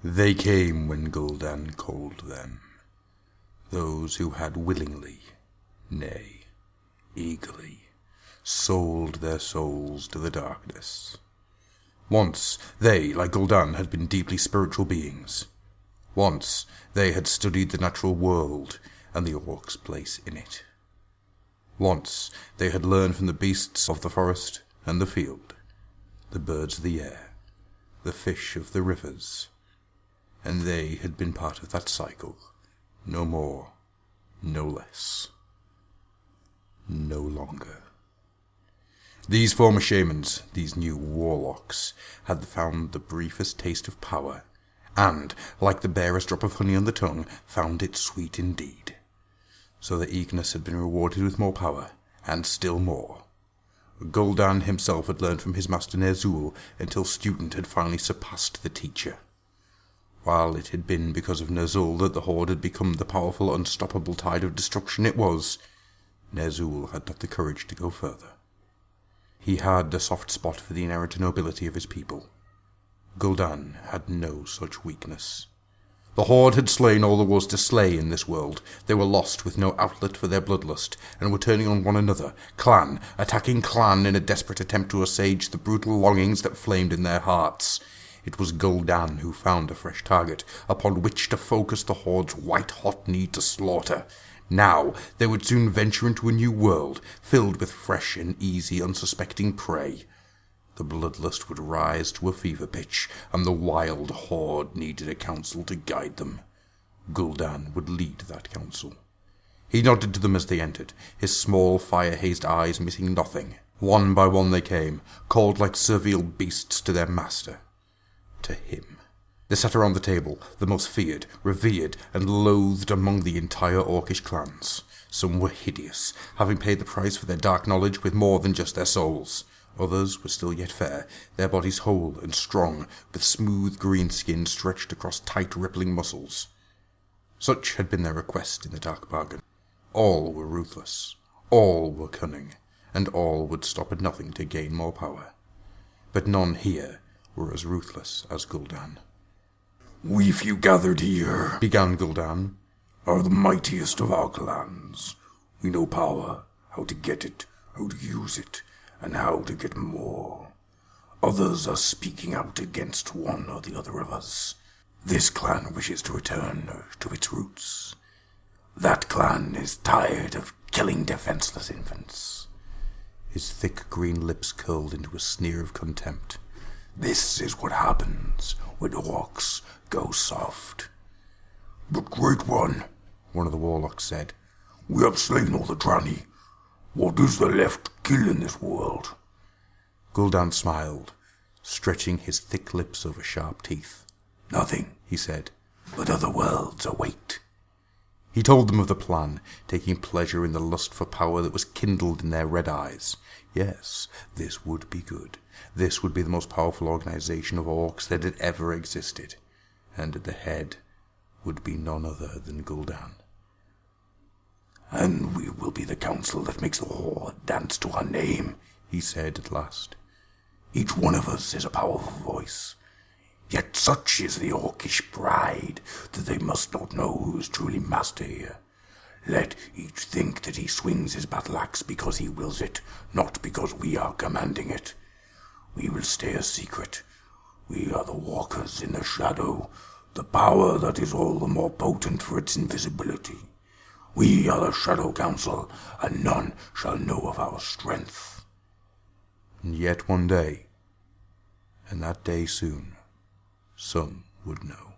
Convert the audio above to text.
They came when Gul'dan called them, those who had willingly, nay, eagerly, sold their souls to the darkness. Once they, like Gul'dan, had been deeply spiritual beings. Once they had studied the natural world and the orc's place in it. Once they had learned from the beasts of the forest and the field, the birds of the air, the fish of the rivers, and they had been part of that cycle, no more, no less, no longer. These former shamans, these new warlocks, had found the briefest taste of power, and, like the barest drop of honey on the tongue, found it sweet indeed. So their eagerness had been rewarded with more power, and still more. Gul'dan himself had learned from his master Ner'zhul until student had finally surpassed the teacher. While it had been because of Ner'zhul that the Horde had become the powerful, unstoppable tide of destruction it was, Ner'zhul had not the courage to go further. He had a soft spot for the inherent nobility of his people. Gul'dan had no such weakness. The Horde had slain all there was to slay in this world. They were lost with no outlet for their bloodlust, and were turning on one another, clan attacking clan in a desperate attempt to assuage the brutal longings that flamed in their hearts. It was Gul'dan who found a fresh target, upon which to focus the Horde's white-hot need to slaughter. Now they would soon venture into a new world, filled with fresh and easy, unsuspecting prey. The bloodlust would rise to a fever pitch, and the wild Horde needed a council to guide them. Gul'dan would lead that council. He nodded to them as they entered, his small, fire-hazed eyes missing nothing. One by one they came, called like servile beasts to their master. To him. They sat around the table, the most feared, revered, and loathed among the entire Orcish clans. Some were hideous, having paid the price for their dark knowledge with more than just their souls. Others were still yet fair, their bodies whole and strong, with smooth green skin stretched across tight, rippling muscles. Such had been their request in the dark bargain. All were ruthless, all were cunning, and all would stop at nothing to gain more power. But none here were as ruthless as Gul'dan. "We few gathered here," began Gul'dan, "are the mightiest of our clans. We know power, how to get it, how to use it, and how to get more. Others are speaking out against one or the other of us. This clan wishes to return to its roots. That clan is tired of killing defenseless infants." His thick green lips curled into a sneer of contempt. "This is what happens when orcs go soft." "But Great One," one of the warlocks said, "we have slain all the Drani. What is there left to kill in this world?" Gul'dan smiled, stretching his thick lips over sharp teeth. "Nothing," he said, "but other worlds await." He told them of the plan, taking pleasure in the lust for power that was kindled in their red eyes. Yes, this would be good. This would be the most powerful organization of orcs that had ever existed, and at the head would be none other than Gul'dan. "And we will be the council that makes the Horde dance to our name," he said at last. "Each one of us is a powerful voice. Yet such is the Orcish pride that they must not know who is truly master here. Let each think that he swings his battle axe because he wills it, not because we are commanding it. We will stay a secret. We are the walkers in the shadow, the power that is all the more potent for its invisibility. We are the Shadow Council, and none shall know of our strength." And yet one day, and that day soon, some would know.